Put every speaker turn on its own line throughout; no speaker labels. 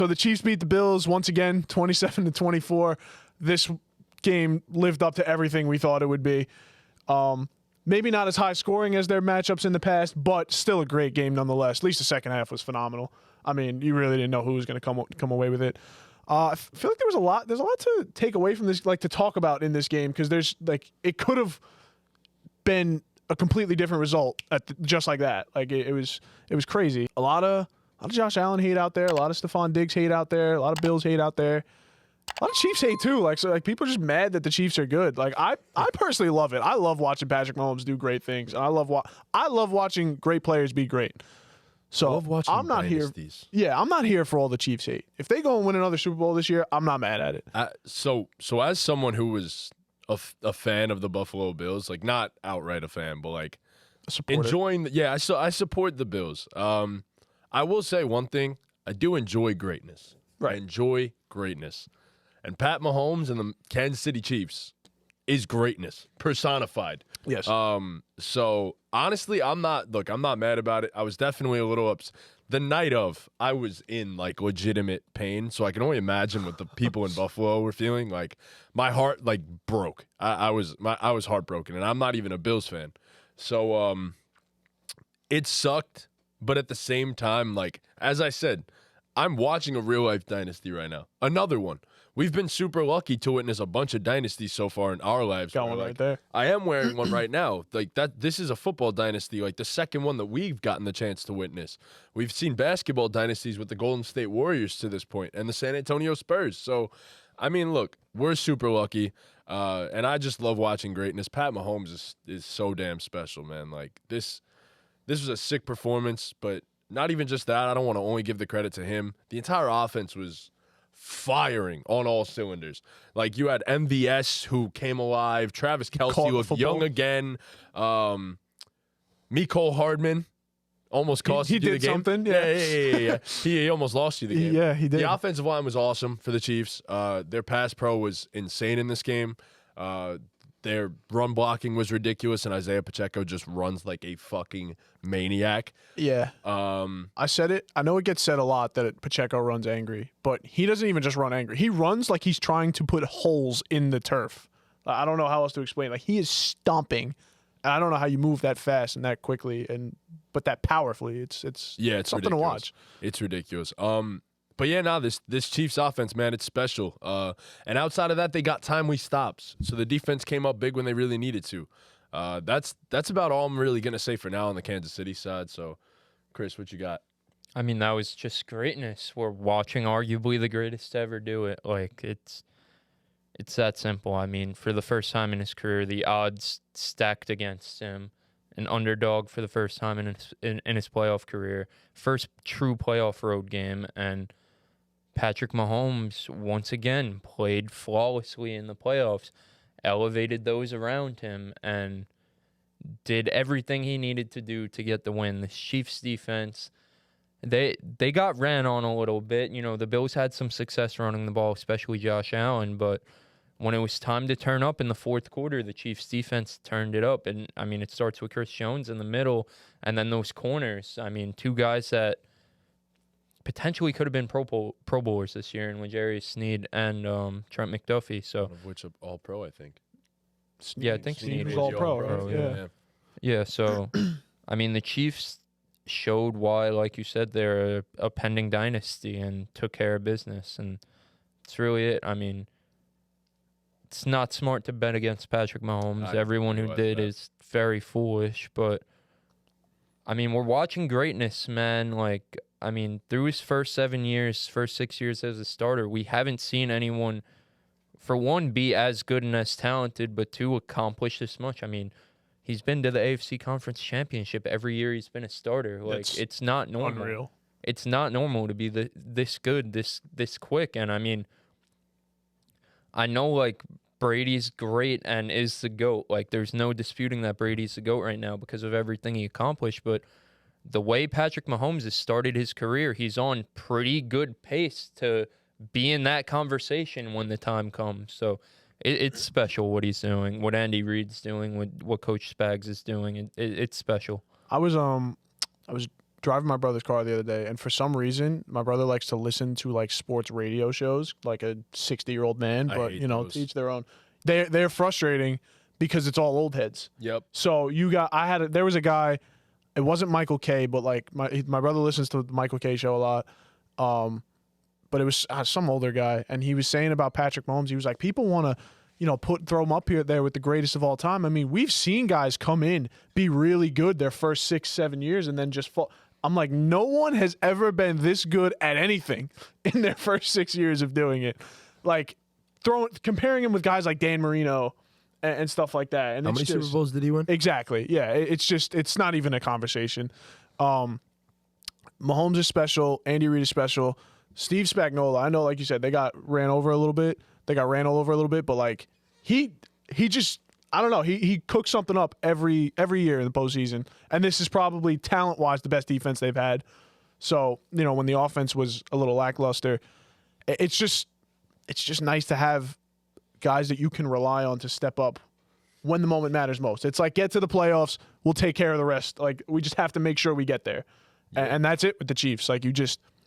So the Chiefs beat the Bills once again, 27-24. This game lived up to everything we thought it would be. Maybe not as high scoring as their matchups in the past, but still a great game nonetheless. At least the second half was phenomenal. I mean, you really didn't know who was going to come away with it. I feel like there's a lot to take away from this, like to talk about in this game, because there's like it could have been a completely different result just like that. Like it was crazy. A lot of Josh Allen hate out there. A lot of Stephon Diggs hate out there. A lot of Bills hate out there. A lot of Chiefs hate too. Like people are just mad that the Chiefs are good. Like I personally love it. I love watching Patrick Mahomes do great things. And I love watching great players be great. So I'm not dynasties. Here. Yeah, I'm not here for all the Chiefs hate. If they go and win another Super Bowl this year, I'm not mad at it.
So as someone who was a fan of the Buffalo Bills, like not outright a fan, but like enjoying. I support the Bills. I will say one thing: I do enjoy greatness.
Right.
I enjoy greatness. And Pat Mahomes and the Kansas City Chiefs is greatness personified.
Yes.
So honestly, I'm not mad about it. I was definitely a little upset. The night of, I was in like legitimate pain. So I can only imagine what the people in Buffalo were feeling. Like my heart like broke. I was heartbroken, and I'm not even a Bills fan. So it sucked, but at the same time, like as I said, I'm watching a real life dynasty right now. Another one. We've been super lucky to witness a bunch of dynasties so far in our lives.
Got one right there.
I am wearing one right now. Like that. This is a football dynasty, like the second one that we've gotten the chance to witness. We've seen basketball dynasties with the Golden State Warriors to this point and the San Antonio Spurs. So, I mean, look, we're super lucky, and I just love watching greatness. Pat Mahomes is so damn special, man. Like this was a sick performance, but not even just that. I don't want to only give the credit to him. The entire offense was firing on all cylinders. Like you had MVS who came alive. Travis Kelce looked young again. Mecole Hardman almost cost you the game.
He did something.
Yeah. He almost lost you the game.
Yeah, he did.
The offensive line was awesome for the Chiefs. Their pass pro was insane in this game. Their run blocking was ridiculous, and Isaiah Pacheco just runs like a fucking maniac.
Yeah. I said it. I know it gets said a lot that Pacheco runs angry, but he doesn't even just run angry. He runs like he's trying to put holes in the turf. I don't know how else to explain. Like he is stomping. And I don't know how you move that fast and that quickly, but that powerfully. It's something
ridiculous.
to watch.
It's ridiculous. But yeah, no, this Chiefs offense, man, it's special. And outside of that, they got timely stops. So the defense came up big when they really needed to. That's about all I'm really going to say for now on the Kansas City side. So, Chris, what you got?
I mean, that was just greatness. We're watching arguably the greatest to ever do it. Like, it's that simple. I mean, for the first time in his career, the odds stacked against him. An underdog for the first time in his playoff career. First true playoff road game, and Patrick Mahomes, once again, played flawlessly in the playoffs, elevated those around him, and did everything he needed to do to get the win. The Chiefs defense, they got ran on a little bit. You know, the Bills had some success running the ball, especially Josh Allen, but when it was time to turn up in the fourth quarter, the Chiefs defense turned it up. And, I mean, it starts with Chris Jones in the middle, and then those corners. I mean, two guys that potentially could have been Pro Bowlers this year in L'Jarius Sneed and Trent McDuffie. So,
One of which are all-pro, I think.
Yeah, I think Sneed
was all-pro, right?
Yeah, so, I mean, the Chiefs showed why, like you said, they're a pending dynasty and took care of business. And that's really it. I mean, it's not smart to bet against Patrick Mahomes. Everyone who did is very foolish. But, I mean, we're watching greatness, man. Like, I mean, through his first 6 years as a starter, we haven't seen anyone, for one, be as good and as talented, but two, accomplish this much. I mean, he's been to the AFC Conference Championship every year he's been a starter. Like, it's not normal.
Unreal.
It's not normal to be this good, this quick. And, I mean, I know, like, Brady's great and is the GOAT. Like, there's no disputing that Brady's the GOAT right now because of everything he accomplished. But the way Patrick Mahomes has started his career, he's on pretty good pace to be in that conversation when the time comes. So it's special what he's doing, what Andy Reid's doing, what Coach Spags is doing. It's special.
I was driving my brother's car the other day, and for some reason, my brother likes to listen to like sports radio shows, like a 60-year-old man. But
hate
you know,
those.
to each their own. They're frustrating because it's all old heads.
Yep.
So there was a guy. It wasn't Michael K, but like my brother listens to the Michael K show a lot. But it was some older guy, and he was saying about Patrick Mahomes. He was like, people want to, you know, throw him up there with the greatest of all time. I mean, we've seen guys come in, be really good their first 6-7 years, and then just fall. I'm like, no one has ever been this good at anything in their first 6 years of doing it. Like comparing him with guys like Dan Marino and stuff like that. And
How many Super Bowls did he win?
Exactly. Yeah. It's not even a conversation. Mahomes is special. Andy Reid is special. Steve Spagnuolo, I know, like you said, they got ran all over a little bit, but like he just, I don't know, he cooks something up every year in the postseason, and this is probably talent-wise the best defense they've had. So, you know, when the offense was a little lackluster, it's just nice to have guys that you can rely on to step up when the moment matters most. It's like, get to the playoffs, we'll take care of the rest. Like, we just have to make sure we get there. Yeah. And that's it with the Chiefs. Like,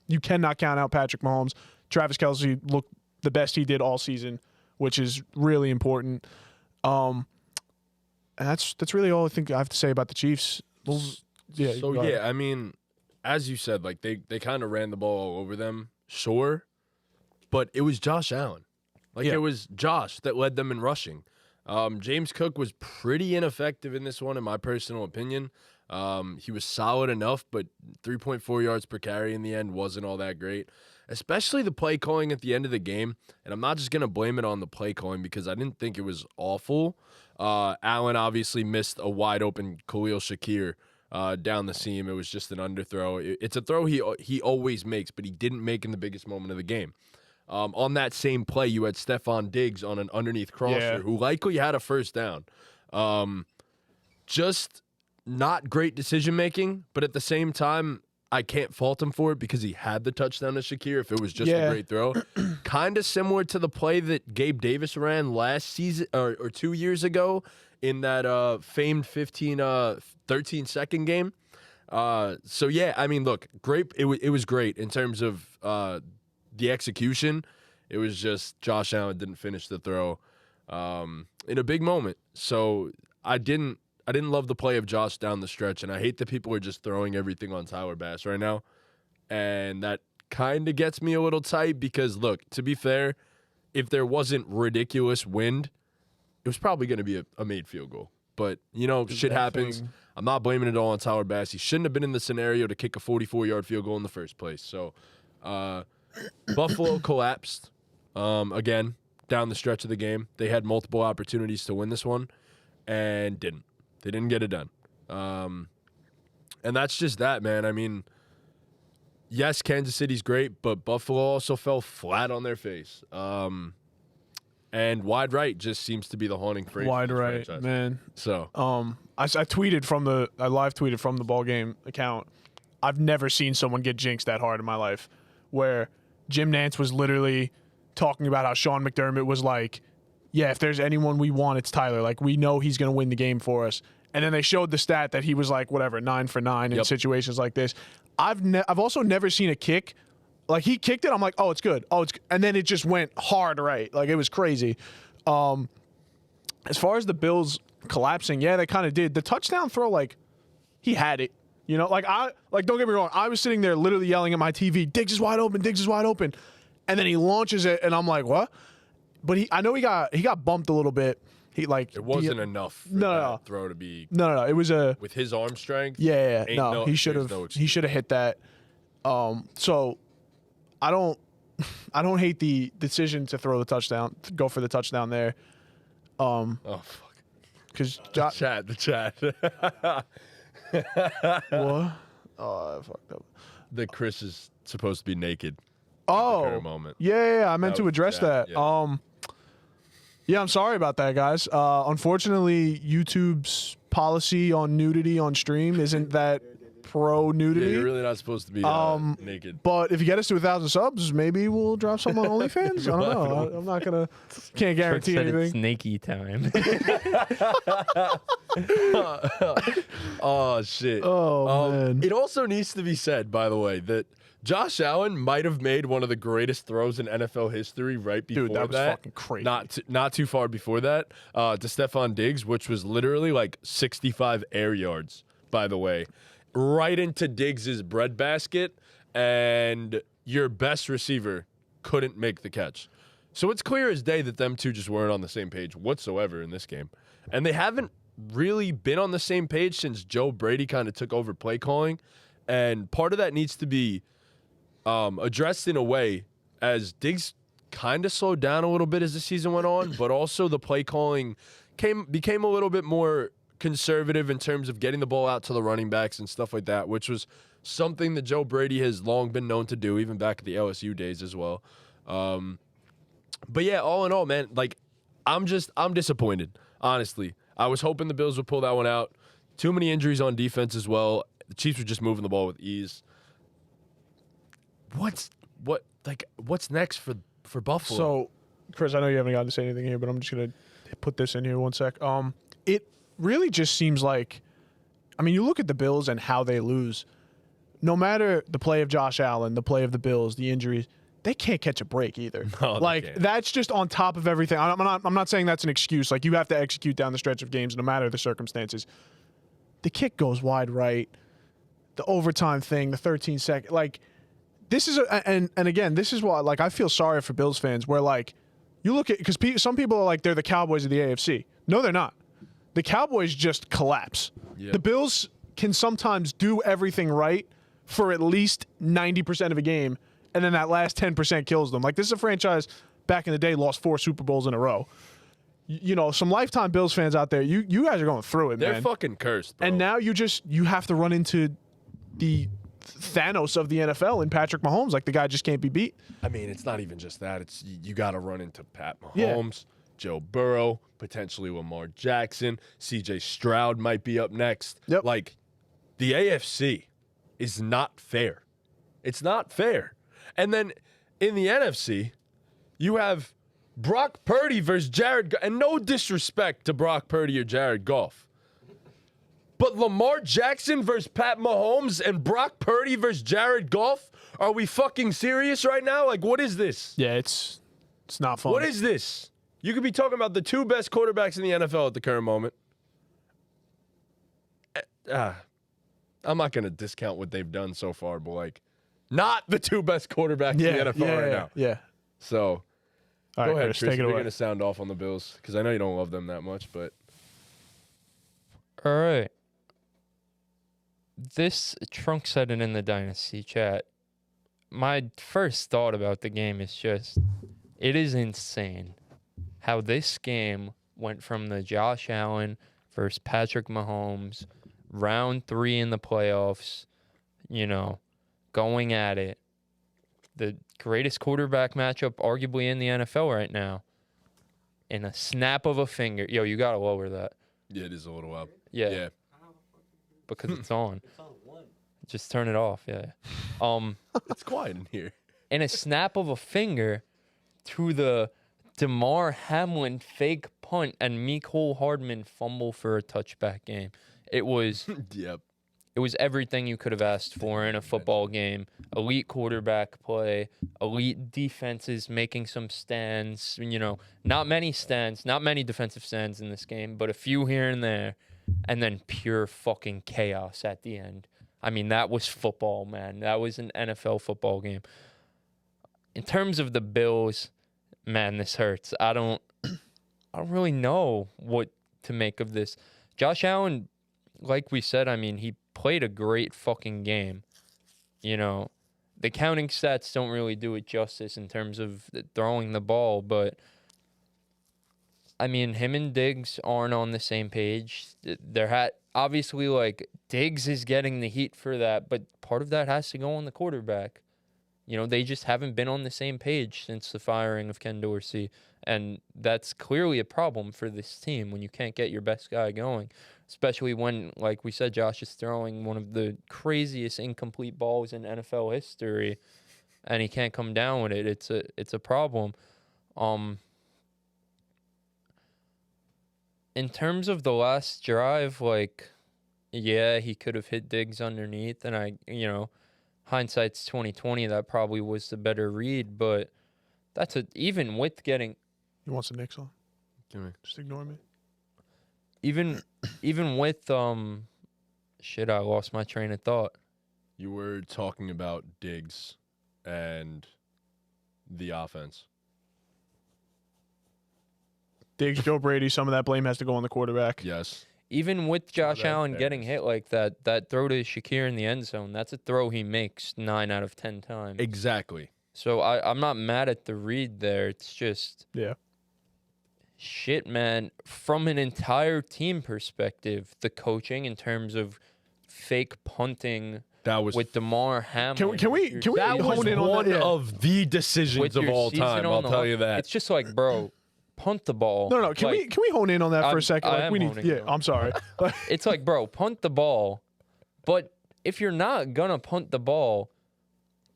you cannot count out Patrick Mahomes. Travis Kelce looked the best he did all season, which is really important. And that's really all I think I have to say about the Chiefs. Well, yeah.
I mean, as you said, like they kind of ran the ball all over them, sure, but it was Josh Allen. Like it was Josh that led them in rushing. James Cook was pretty ineffective in this one, in my personal opinion. He was solid enough, but 3.4 yards per carry in the end wasn't all that great, especially the play calling at the end of the game. And I'm not just going to blame it on the play calling because I didn't think it was awful. Allen obviously missed a wide open Khalil Shakir down the seam. It was just an underthrow. It's a throw he always makes, but he didn't make in the biggest moment of the game. On that same play, you had Stephon Diggs on an underneath crosser who likely had a first down. Just not great decision-making, but at the same time, I can't fault him for it because he had the touchdown to Shakir if it was just a great throw. Kind of similar to the play that Gabe Davis ran last season or 2 years ago in that famed 13-second game. So, yeah, I mean, look, great. It was great in terms of the execution. It was just Josh Allen didn't finish the throw in a big moment. So I didn't love the play of Josh down the stretch, and I hate that people are just throwing everything on Tyler Bass right now. And that kind of gets me a little tight because, look, to be fair, if there wasn't ridiculous wind, it was probably going to be a made field goal. But, you know, shit happens. I'm not blaming it all on Tyler Bass. He shouldn't have been in the scenario to kick a 44-yard field goal in the first place. So, Buffalo collapsed again down the stretch of the game. They had multiple opportunities to win this one and didn't. They didn't get it done. And that's just that, man. I mean, yes, Kansas City's great, but Buffalo also fell flat on their face. And wide right just seems to be the haunting phrase.
Wide right,
franchise.
man.
So,
I live tweeted from the BallGame account. I've never seen someone get jinxed that hard in my life, where Jim Nantz was literally talking about how Sean McDermott was like, yeah, if there's anyone we want, it's Tyler. Like, we know he's going to win the game for us. And then they showed the stat that he was like, 9 for 9 in situations like this. I've also never seen a kick. Like, he kicked it, I'm like, oh, it's good. And then it just went hard right. Like, it was crazy. As far as the Bills collapsing, yeah, they kind of did. The touchdown throw, like, he had it. You know, don't get me wrong. I was sitting there literally yelling at my TV, Diggs is wide open. And then he launches it, and I'm like, what? But I know he got bumped a little bit. It wasn't
enough for that throw to be.
No. It was
with his arm strength.
Yeah. No, he should have hit that. So I don't hate the decision to throw the touchdown, to go for the touchdown there.
Oh fuck.
Because
the chat.
What? Oh, I fucked up.
That Chris is supposed to be naked.
Oh,
moment.
Yeah. I meant to address that.
Yeah.
Yeah, I'm sorry about that, guys. Unfortunately, YouTube's policy on nudity on stream isn't that pro nudity.
Yeah, you're really not supposed to be naked.
But if you get us to 1,000 subs, maybe we'll drop some on OnlyFans. I don't know. I'm not gonna. Can't guarantee
Said
anything.
it's nakey time.
Oh shit.
Oh man.
It also needs to be said, by the way, that Josh Allen might have made one of the greatest throws in NFL history right before
Dude, that was fucking crazy.
Not too far before that, to Stephon Diggs, which was literally like 65 air yards, by the way, right into Diggs' breadbasket, and your best receiver couldn't make the catch. So it's clear as day that them two just weren't on the same page whatsoever in this game. And they haven't really been on the same page since Joe Brady kind of took over play calling. And part of that needs to be addressed in a way as Diggs kind of slowed down a little bit as the season went on, but also the play calling became a little bit more conservative in terms of getting the ball out to the running backs and stuff like that, which was something that Joe Brady has long been known to do, even back at the LSU days as well. But yeah, all in all, man, like I'm disappointed, honestly. I was hoping the Bills would pull that one out. Too many injuries on defense as well. The Chiefs were just moving the ball with ease. What's next for Buffalo?
So, Chris, I know you haven't gotten to say anything here, but I'm just gonna put this in here one sec. It really just seems like, I mean, you look at the Bills and how they lose. No matter the play of Josh Allen, the play of the Bills, the injuries, they can't catch a break either.
No,
like that's just on top of everything. I'm not saying that's an excuse. Like you have to execute down the stretch of games, no matter the circumstances. The kick goes wide right. The overtime thing, the 13-second, like this is and again, this is why like I feel sorry for Bills fans. Where like you look at because some people are like they're the Cowboys of the AFC. No, they're not. The Cowboys just collapse.
Yep.
The Bills can sometimes do everything right for at least 90% of a game, and then that last 10% kills them. Like this is a franchise back in the day lost 4 Super Bowls in a row. You know, some lifetime Bills fans out there, you guys are going through it, man.
They're fucking cursed, bro.
And now you have to run into the Thanos of the NFL in Patrick Mahomes. Like the guy just can't be beat.
I mean, it's not even just that. It's you got to run into Pat Mahomes, Joe Burrow, potentially Lamar Jackson, C.J. Stroud might be up next.
Yep.
Like the AFC is not fair. It's not fair. And then in the NFC, you have Brock Purdy versus Jared, and no disrespect to Brock Purdy or Jared Goff, but Lamar Jackson versus Pat Mahomes and Brock Purdy versus Jared Goff? Are we fucking serious right now? Like, what is this?
Yeah, it's not fun.
What is this? You could be talking about the 2 best quarterbacks in the NFL at the current moment. I'm not going to discount what they've done so far, but like, not the 2 best quarterbacks in the NFL right now.
Yeah.
So,
All
go
right,
ahead,
Chris,
Chris.
take it
We're
away.
going to sound off on the Bills because I know you don't love them that much, but
All right. This Trunk said it in the Dynasty chat. My first thought about the game is just, it is insane how this game went from the Josh Allen versus Patrick Mahomes, round 3 in the playoffs, you know, going at it. The greatest quarterback matchup arguably in the NFL right now. In a snap of a finger. Yo, you got to lower that.
yeah, it is a little up.
Yeah. Because it's on.
It's on 1.
Just turn it off, yeah.
It's quiet in here.
In a snap of a finger to the DeMar Hamlin fake punt and Mecole Hardman fumble for a touchback game. It was
Yep.
it was everything you could have asked for in a football game. Elite quarterback play, elite defenses making some stands, you know, not many defensive stands in this game, but a few here and there, and then pure fucking chaos at the end. I mean, that was football, man. That was an NFL football game. In terms of the Bills, man, this hurts. I don't really know what to make of this. Josh Allen, like we said, I mean, he played a great fucking game. You know, the counting stats don't really do it justice in terms of throwing the ball, but I mean, him and Diggs aren't on the same page. Obviously, like, Diggs is getting the heat for that, but part of that has to go on the quarterback. You know, they just haven't been on the same page since the firing of Ken Dorsey, and that's clearly a problem for this team when you can't get your best guy going. especially when, like we said, Josh is throwing one of the craziest incomplete balls in NFL history, and he can't come down with it. It's a problem. In terms of the last drive, like, yeah, he could have hit Diggs underneath, and hindsight's 2020. That probably was the better read, but even with getting.
He wants a Knicks on.
Give me.
Just ignore me.
Even with shit, I lost my train of thought.
You were talking about Diggs and the offense.
Diggs, Joe Brady, some of that blame has to go on the quarterback.
Yes.
Even with Josh
that
Allen getting
fairness.
hit like that throw to Shakir in the end zone, that's a throw he makes 9 out of 10 times.
Exactly.
So I'm not mad at the read there. It's just
Yeah.
shit, man. From an entire team perspective, the coaching in terms of fake punting
That was
with DeMar Hamlin.
Can we
that was
hone in on
one
that? Yeah.
of the decisions
with
of
your
all
season
time.
on
I'll
the
tell
line.
you that.
It's just like, bro, punt the ball.
No. Can we hone in on that for a second?
I
Like
am
we need.
honing
Yeah.
in on
I'm sorry.
It's like, bro, punt the ball. But if you're not gonna punt the ball,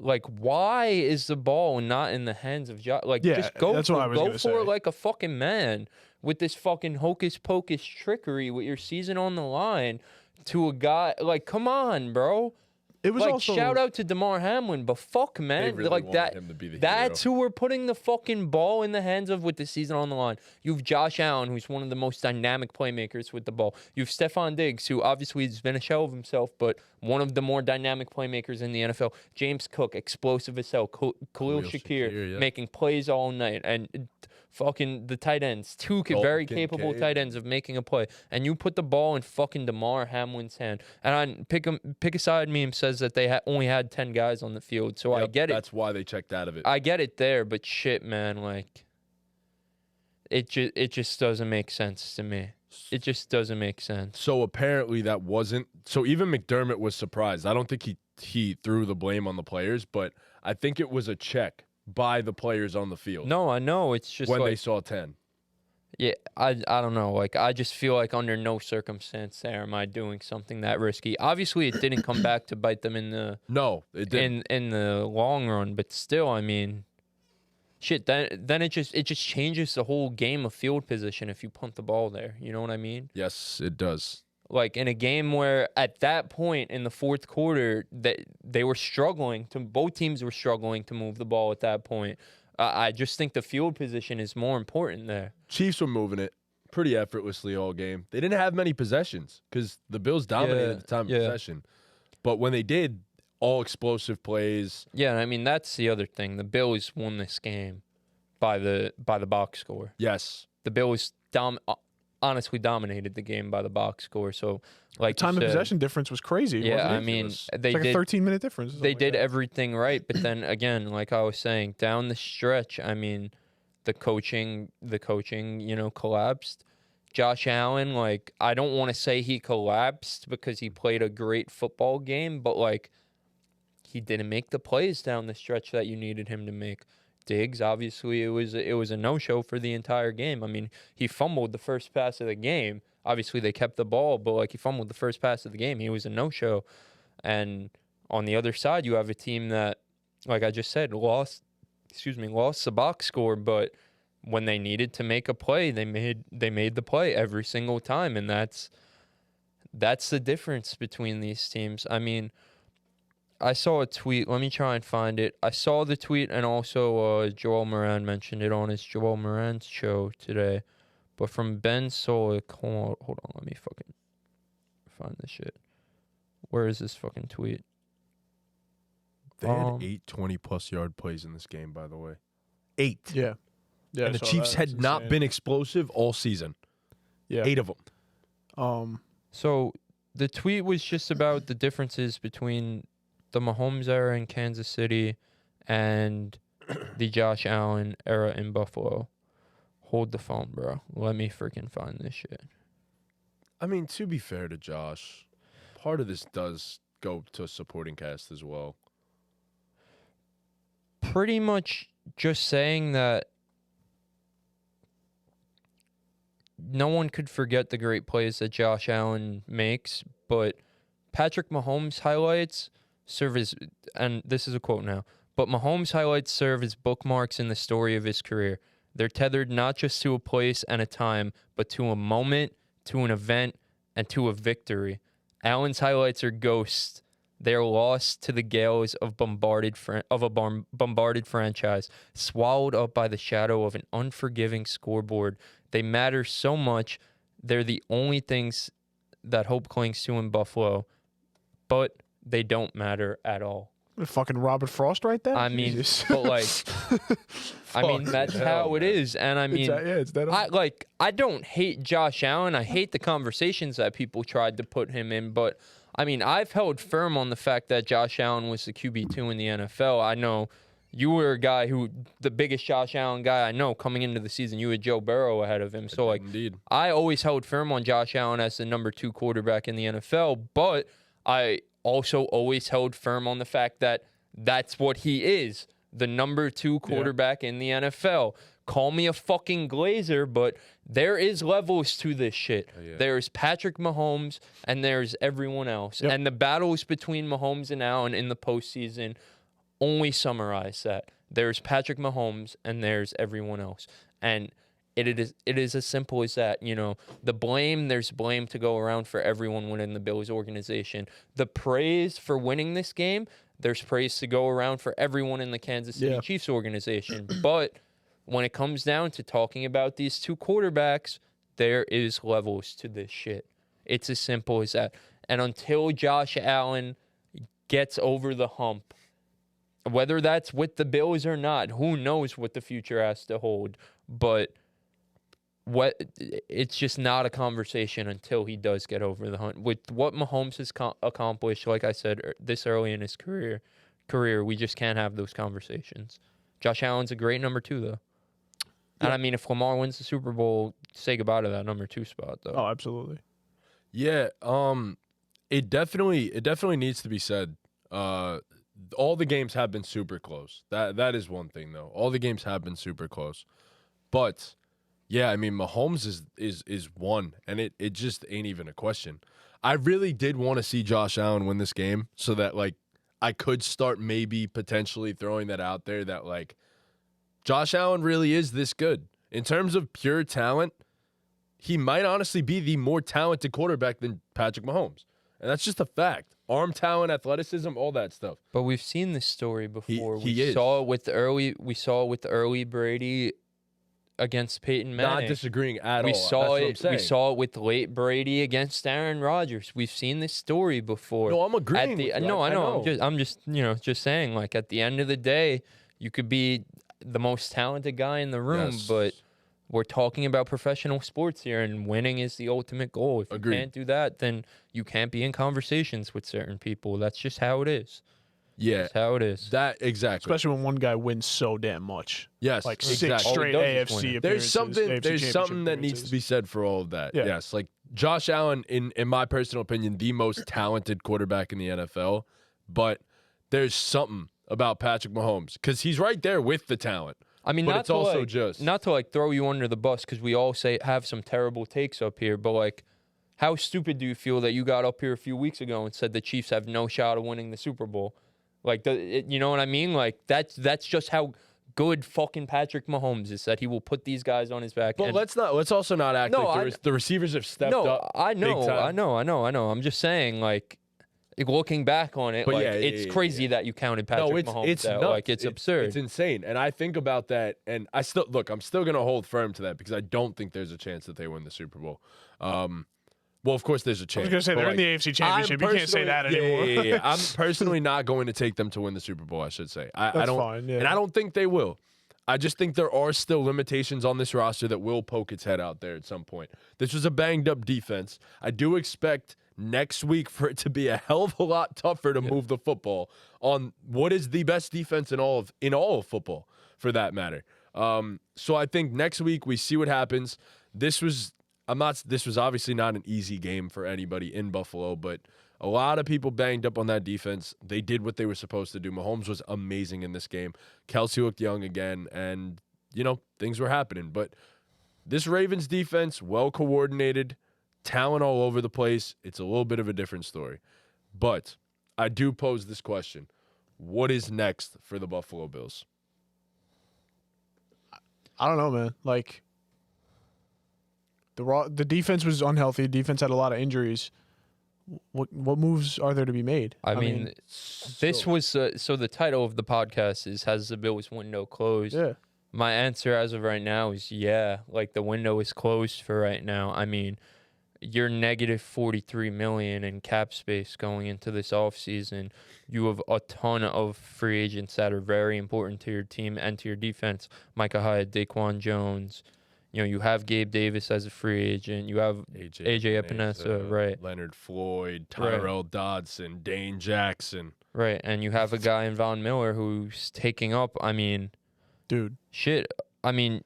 like, why is the ball not in the hands of Josh? Like,
Yeah,
just go
that's
for,
what I was
go
gonna
for it
say.
like a fucking man with this fucking hocus pocus trickery with your season on the line to a guy. Like, come on, bro.
It was
Like,
also
shout out to DeMar Hamlin, but fuck,
They
man.
really
like
wanted
that.
him to be the
That's
hero.
who we're putting the fucking ball in the hands of with the season on the line. You've Josh Allen, who's one of the most dynamic playmakers with the ball. You've Stephon Diggs, who obviously has been a shell of himself, but one of the more dynamic playmakers in the NFL. James Cook, explosive as hell. Khalil Shakir,
Shakir, yeah.
making plays all night. And fucking the tight ends. Two very capable
Kincaid.
tight ends of making a play. And you put the ball in fucking DeMar Hamlin's hand. And Pick a Side meme says that they only had 10 guys on the field. So I
Yep,
get it.
That's why they checked out of it.
I get it there, but shit, man, like it just doesn't make sense to me. It just doesn't make sense.
So apparently that wasn't. So even McDermott was surprised. I don't think he threw the blame on the players, but I think it was a check by the players on the field.
No, I know. It's just
when
like,
they saw 10.
yeah, I don't know. Like, I just feel like under no circumstance there am I doing something that risky. Obviously, it didn't come back to bite them in the
No, it didn't.
in the long run, but still, I mean, shit. Then it just changes the whole game of field position if you punt the ball there. You know what I mean?
Yes, it does.
Like, in a game where at that point in the fourth quarter that they were both teams were struggling to move the ball at that point. I just think the field position is more important there.
Chiefs were moving it pretty effortlessly all game. They didn't have many possessions because the Bills dominated the time of possession. But when they did, all explosive plays.
Yeah, I mean, that's the other thing. The Bills won this game by the box score.
Yes.
The Bills honestly dominated the game by the box score. So, like,
time
you
of
said,
possession difference was crazy.
yeah,
wasn't
I
it?
mean,
Ridiculous.
they
It's like
did.
a 13-minute difference.
They did everything right, but then again, like I was saying, down the stretch, I mean, the coaching, collapsed. Josh Allen, like, I don't want to say he collapsed because he played a great football game, but like, he didn't make the plays down the stretch that you needed him to make. Diggs, obviously, it was a no-show for the entire game. I mean, he fumbled the first pass of the game. Obviously, they kept the ball, but like, he fumbled the first pass of the game. He was a no-show. And on the other side, you have a team that, like I just said, lost the box score, but when they needed to make a play, they made the play every single time, and that's the difference between these teams. I mean, I saw a tweet. Let me try and find it. I saw the tweet, and also Joel Moran mentioned it on his Joel Moran's show today. But from Ben Solik, hold on, let me fucking find this shit. Where is this fucking tweet?
They had 8 20-plus yard plays in this game, by the way. 8.
Yeah. Yeah.
And the Chiefs had not been explosive all season.
Yeah.
8 of them.
So the tweet was just about the differences between the Mahomes era in Kansas City and the Josh Allen era in Buffalo. Hold the phone, bro. Let me freaking find this shit.
I mean, to be fair to Josh, part of this does go to a supporting cast as well.
Pretty much just saying that no one could forget the great plays that Josh Allen makes, but Patrick Mahomes' highlights serve as, and this is a quote now, but Mahomes' highlights serve as bookmarks in the story of his career. They're tethered not just to a place and a time, but to a moment, to an event, and to a victory. Allen's highlights are ghosts. They are lost to the gales of a bombarded franchise, swallowed up by the shadow of an unforgiving scoreboard. They matter so much. They're the only things that hope clings to in Buffalo, but they don't matter at all.
Fucking Robert Frost right there?
I mean,
Jesus.
but like, I mean, that's how it is. And I mean,
it's that.
I don't hate Josh Allen. I hate the conversations that people tried to put him in. But I mean, I've held firm on the fact that Josh Allen was the QB2 in the NFL. I know you were a guy the biggest Josh Allen guy I know coming into the season. You had Joe Burrow ahead of him. So like,
Indeed.
I always held firm on Josh Allen as the number 2 quarterback in the NFL. But I also always held firm on the fact that that's what he is, the number 2 quarterback in the NFL. Call me a fucking glazer, but there is levels to this shit.
Oh, yeah.
There's Patrick Mahomes, and there's everyone else.
Yep.
And the battles between Mahomes and Allen in the postseason only summarize that. There's Patrick Mahomes, and there's everyone else. And it is as simple as that. You know, there's blame to go around for everyone within the Bills organization. The praise for winning this game, there's praise to go around for everyone in the Kansas City Chiefs organization. But when it comes down to talking about these 2 quarterbacks, there is levels to this shit. It's as simple as that. And until Josh Allen gets over the hump, whether that's with the Bills or not, who knows what the future has to hold. But it's just not a conversation until he does get over the hump. With what Mahomes has accomplished, like I said, this early in his career, we just can't have those conversations. Josh Allen's a great number 2, though. And I mean, if Lamar wins the Super Bowl, say goodbye to that number 2 spot, though.
Oh, absolutely.
Yeah, it definitely needs to be said. All the games have been super close. That is one thing, though. All the games have been super close. But yeah, I mean, Mahomes is one, and it just ain't even a question. I really did want to see Josh Allen win this game so that, like, I could start maybe potentially throwing that out there that, like, Josh Allen really is this good. In terms of pure talent, he might honestly be the more talented quarterback than Patrick Mahomes. And that's just a fact. Arm talent, athleticism, all that stuff.
But we've seen this story before.
He
we
is.
saw it with early Brady against Peyton Manning.
Not disagreeing at all.
We
That's what I'm saying.
We saw it with late Brady against Aaron Rodgers. We've seen this story before.
No, I'm agreeing with you.
No, I know.
know.
I'm just saying, like, at the end of the day, you could be the most talented guy in the room,
Yes.
but we're talking about professional sports here, and winning is the ultimate goal. If
Agreed.
you can't do that, then you can't be in conversations with certain people. That's just how it is.
Yeah,
That's how it is.
that exactly.
Especially when one guy wins so damn much.
Yes,
Like
exactly.
6 straight
All he does is
AFC
win.
appearances.
There's something that needs to be said for all of that.
Yeah.
Yes, like Josh Allen, in my personal opinion, the most talented quarterback in the NFL. But there's something about Patrick Mahomes because he's right there with the talent.
I mean,
But
not
it's
to
also
like,
just-
not to like throw you under the bus because we all have some terrible takes up here, but like, how stupid do you feel that you got up here a few weeks ago and said the Chiefs have no shot of winning the Super Bowl? Like, you know what I mean? Like, that's just how good fucking Patrick Mahomes is, that he will put these guys on his back.
But
and,
let's also not act
No,
like the receivers have stepped
no,
up.
I know,
big time.
I know. I'm just saying, like, looking back on it,
But
like,
yeah,
it's
yeah,
crazy that you counted Patrick Mahomes
it's
out.
nuts.
Like, it's absurd.
It's insane. And I think about that, and I'm still going to hold firm to that because I don't think there's a chance that they win the Super Bowl. Well, of course, there's a
I
chance.
was going to say,
but,
they're in the
like,
AFC Championship. You can't say that anymore.
Yeah. I'm personally not going to take them to win the Super Bowl, I should say. I
That's
don't,
fine, yeah.
And I don't think they will. I just think there are still limitations on this roster that will poke its head out there at some point. This was a banged-up defense. I do expect next week for it to be a hell of a lot tougher to move the football on what is the best defense in all of football, for that matter. So I think next week we see what happens. This was obviously not an easy game for anybody in Buffalo, but a lot of people banged up on that defense. They did what they were supposed to do. Mahomes was amazing in this game. Kelsey looked young again, and, things were happening. But This Ravens defense, well coordinated, talent all over the place. It's a little bit of a different story. But I do pose this question. What is next for the Buffalo Bills?
I don't know, man. Like, the defense was unhealthy. The defense had a lot of injuries. What moves are there to be made?
I mean, this was so the title of the podcast is "Has the Bills window closed?"
Yeah.
My answer as of right now is yeah. Like the window is closed for right now. I mean, you're negative $43 million in cap space going into this offseason. You have a ton of free agents that are very important to your team and to your defense. Micah Hyde, Daquan Jones. You know, you have Gabe Davis as a free agent. You have AJ Epinesa, right?
Leonard Floyd, Tyrell Dodson, Dane Jackson.
Right, and you have a guy in Von Miller who's taking up, I mean...
Dude.
Shit. I mean,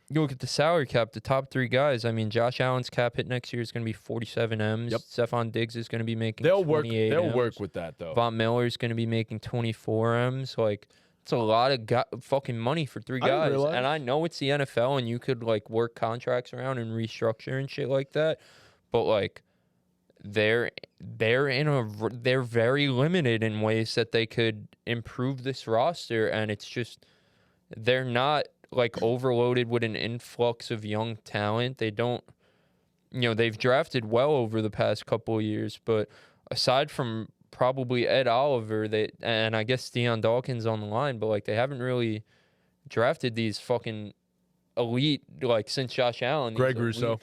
you look at the salary cap, the top three guys. I mean, Josh Allen's cap hit next year is going to be 47 M's.
Yep.
Stephon Diggs is going to be making
They'll
28
work.
M's.
They'll work with that, though.
Von Miller's going to be making 24 M's. Like... It's a lot of fucking money for three guys. And I know it's the NFL and you could like work contracts around and restructure and shit like that. But like they're very limited in ways that they could improve this roster, and it's just they're not like overloaded with an influx of young talent. They don't, you know, they've drafted well over the past couple of years, but aside from probably Ed Oliver, and I guess Deion Dawkins on the line, but like they haven't really drafted these fucking elite like since Josh Allen.
Greg Rousseau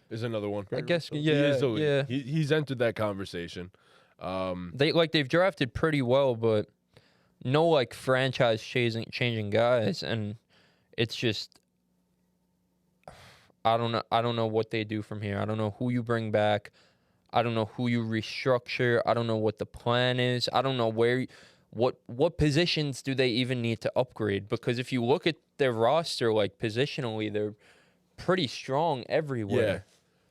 is another one.
I guess
He is elite.
yeah.
He's entered that conversation.
They've drafted pretty well, but no like franchise changing guys, and it's just I don't know what they do from here. I don't know who you bring back. I don't know who you restructure. I don't know what the plan is. I don't know what positions do they even need to upgrade? Because if you look at their roster, like positionally, they're pretty strong everywhere.
Yeah.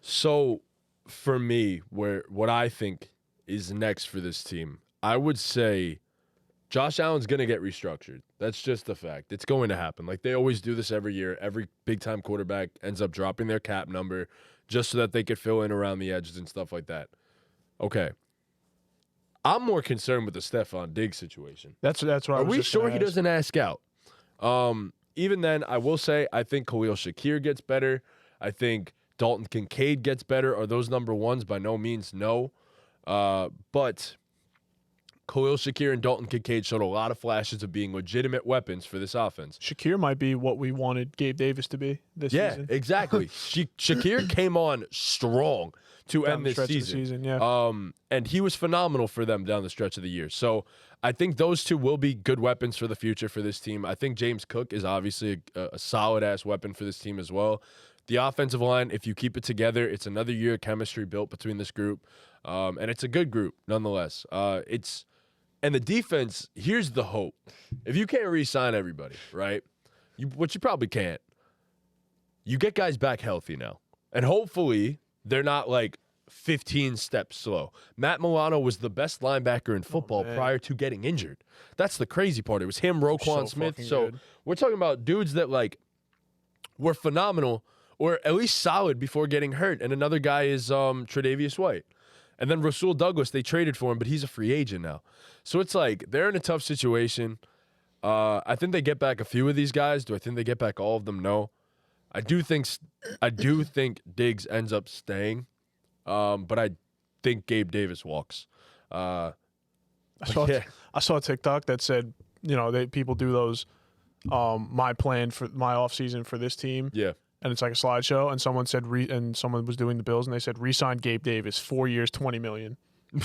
So for me, what I think is next for this team, I would say Josh Allen's going to get restructured. That's just the fact. It's going to happen. Like they always do this every year. Every big-time quarterback ends up dropping their cap number just so that they could fill in around the edges and stuff like that. Okay. I'm more concerned with the Stephon Diggs situation.
That's what I was
Are we
just
sure
gonna
he
ask.
doesn't ask out? Even then, I will say I think Khalil Shakir gets better. I think Dalton Kincaid gets better. Are those number ones? By no means, no. But Khalil Shakir and Dalton Kincaid showed a lot of flashes of being legitimate weapons for this offense.
Shakir might be what we wanted Gabe Davis to be this season.
Yeah, exactly. Shakir came on strong to
Down
end
the
this
stretch of the
season.
season, yeah.
And he was phenomenal for them down the stretch of the year. So I think those two will be good weapons for the future for this team. I think James Cook is obviously a solid-ass weapon for this team as well. The offensive line, if you keep it together, it's another year of chemistry built between this group. And it's a good group nonetheless. And the defense, here's the hope. If you can't re-sign everybody, right, which you probably can't, you get guys back healthy now. And hopefully they're not like 15 steps slow. Matt Milano was the best linebacker in football prior to getting injured. That's the crazy part. It was him, Roquan Smith. So we're talking about dudes that like were phenomenal or at least solid before getting hurt. And another guy is Tre'Davious White. And then Rasul Douglas, they traded for him, but he's a free agent now. So it's like they're in a tough situation. I think they get back a few of these guys. Do I think they get back all of them? No. I do think Diggs ends up staying, but I think Gabe Davis walks.
I saw a TikTok that said, you know, people do those my plan for my offseason for this team.
Yeah.
And it's like a slideshow, and someone said, and someone was doing the Bills, and they said, re-sign Gabe Davis, 4 years, $20 million.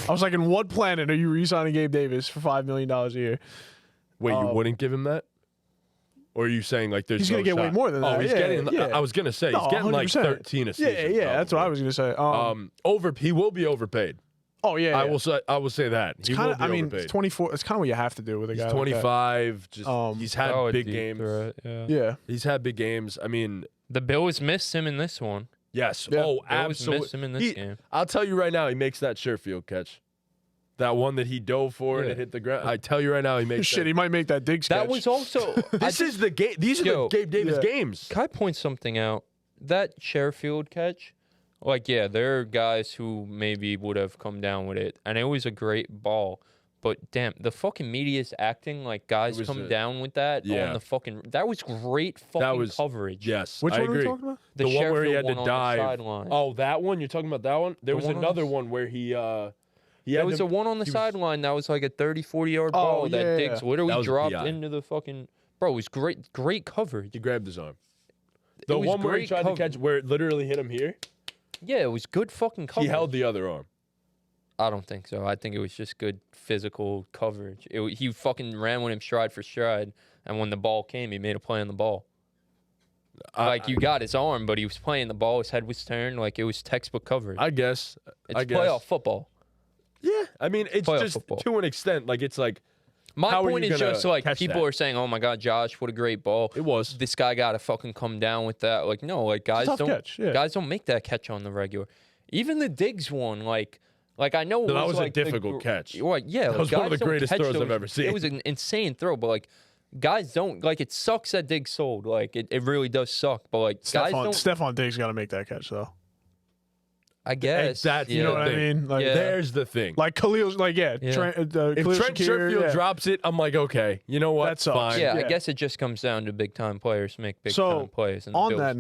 I was like, in what planet are you re-signing Gabe Davis for $5 million a year?
Wait, you wouldn't give him that? Or are you saying like there's
he's going to get way more than that?
Oh, he's getting. Yeah. I was going to say he's getting
100%.
like 13 a season.
Yeah, that's what I was going to say.
He will be overpaid.
Oh yeah,
I will say that. He will be overpaid.
It's 24. It's kind of what you have to do with a guy.
He's 25. He's had big games.
Threat,
yeah,
he's had big games. I mean,
the Bills missed him in this one.
Yes.
Yeah.
Oh,
Bills
absolutely.
missed him in this game.
I'll tell you right now, he makes that sure field catch. That one that he dove for and it hit the ground. I tell you right now, he makes
shit.
that.
He might make that Diggs catch.
That was also.
This is the game. These are the Gabe Davis games.
Can I point something out? that Sherfield catch, like, yeah, there are guys who maybe would have come down with it, and it was a great ball. But damn, the fucking media's acting like guys come down with that on the fucking. That was great fucking coverage.
Yes,
Which
I
one
agree.
are we talking about?
The one where he had
Sheffield
to
one on the
dive.
sideline.
Oh, that one? You're talking about that one? There was
one on
another
the-
one where he had
There was
to-
a one on the
he was-
sideline that was like a 30, 40-yard ball that
yeah.
Diggs
That
literally
was a
dropped
PI.
into the fucking. Bro, it was great coverage.
He grabbed his arm.
It
The
was
one where he
great
tried to catch,
coverage.
where it literally hit him here,
Yeah, it was good fucking coverage.
he held the other arm.
I don't think so. I think it was just good physical coverage. He fucking ran with him stride for stride, and when the ball came, he made a play on the ball. Like, you got his arm, but he was playing the ball. His head was turned. Like, it was textbook coverage.
I guess.
It's playoff football.
Yeah, I mean, it's
Playoff
just
football.
to an extent. Like, it's like
My
how are
point
you
is just
gonna
like
catch
people
that?
are saying, "Oh my God, Josh, what a great ball!"
It was.
This guy got to fucking come down with that. Like, no, like guys
tough
don't
catch, yeah.
guys don't make that catch on the regular. Even the Diggs one, like I know it
No, that
was
was a
like
difficult catch.
Right? Yeah,
That
like,
was one of
guys
the
don't
greatest
catch
throws I've
those.
ever seen.
It was an insane throw, but like guys don't like. It sucks that Diggs sold. Like it really does suck. But like guys don't.
Stephon Diggs got to make that catch though.
I guess
That's
You know what I mean? Like,
Yeah.
There's the thing.
like Khalil's, like
If
Khalil
Trent
Shakir,
Sherfield
yeah.
drops it, I'm like, okay, you know what?
That sucks.
Fine.
Yeah,
Yeah.
I guess it just comes down to big time players make big
So,
time plays. And the
on
Bills
that